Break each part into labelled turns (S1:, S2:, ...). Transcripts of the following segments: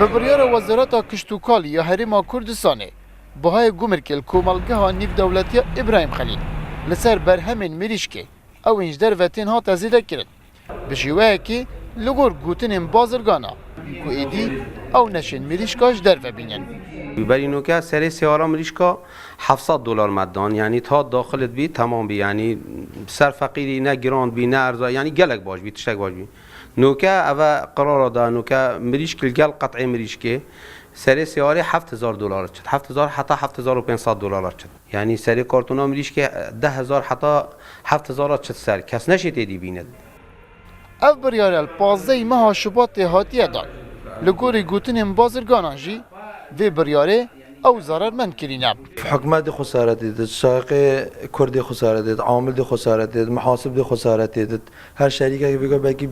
S1: ببریار وزارت کشتوکالی یا هرما کردستانê بهای گومرکل کومالگها نیو دولتی ابراهیم خلیل لسر برهمین مریشکی او اینج در وطن ها تزیده کرد بشیوه که لگور گوتنین بازرگانا که ایدی او نشین مریشکاش در وبینن
S2: برای نوکه سری سیاره مریشکا $700 مدان یعنی تا داخلت بی تمام بی یعنی سر فقیری نه گراند بی نه ارزا یعنی گلک باش بی تشک باش بی نوکه اوه قرار دا نوکه مریشک گل قطعی مریشکه سری سیاره $7,000 شد 7,000 حتی $7,500 شد یعنی سری کارتونا مریشکه 10,000 حتی 7,000 شد سر کس نشید دی بیند
S1: او بریار 15 ماه شباط هاتیه داد لگوری گوتنین بازرگانان جی و بریاره او ضرر من کرینه
S3: حکومت خسارت دید، ساق کرد خسارت دید، عامل خسارت دید، محاسب خسارت دید. هر شریکه که بگه باقی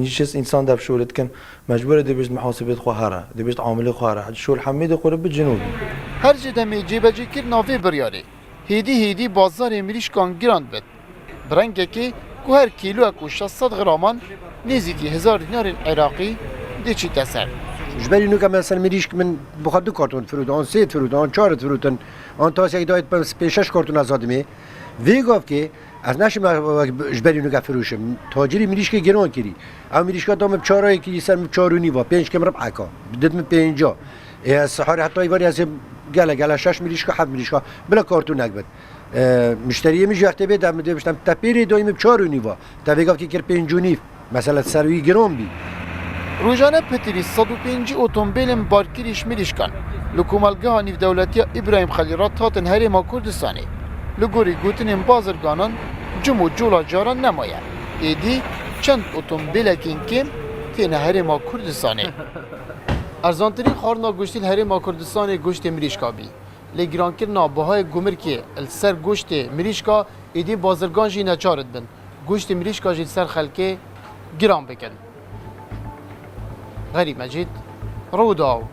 S3: 5-6 انسان دف شورت کن مجبور دیبشت محاسبت خواره، دیبشت عامل خواره. شول حمید خوره به جنوب.
S1: هر جدمی جیبجی کر نافی بریاره. هیدی بازار مریشکان گراند بد. برنگه که هر کیلو اکو 600 گرامان نزدیکی 1000 دینار عراقی دیچی تسر.
S4: جبری نو که مثلا مریشک من بخواد 2 کارتون فرود آن 3 فرود آن 4 فرودن آن تاس یک دایت 5-6 کارتون آزادمی وی گفت که از نشم جبری نو که فروشم تاجری مریشک گران کردی اما مریشک دام 4 کی سر 4 و نیوا 5 کم ربع کا بدت من 50 از سحر حتی ایواری از گله 6 مریشک 7 مریشک بلا کارتون نگبد مشتری میج وقتی بدم داشتم تپیری دایم 4 و نیوا تا وی گفت که 5 و نیف مثلا سروی گران بی
S1: روزانه پتری 105 اتومبیل بارکیریش مریشکان لکومالگاه نیو دولتی ابراهیم خلیل را تاتن هرما کردستانی لگوری گوتنین بازرگانان جمو جولا جاران نماید ایدی چند اتومبیل کم تین هرما کردستانی ارزانترین خارنا گوشتیل هرما کردستانی گوشت مریشکا بی لگران کرنا بهای گمرکی السر گوشت مریشکا ایدی بازرگان جی نچارد بن گوشت مریشکا جی سر خلکه گران بکن غريب مجيد روداو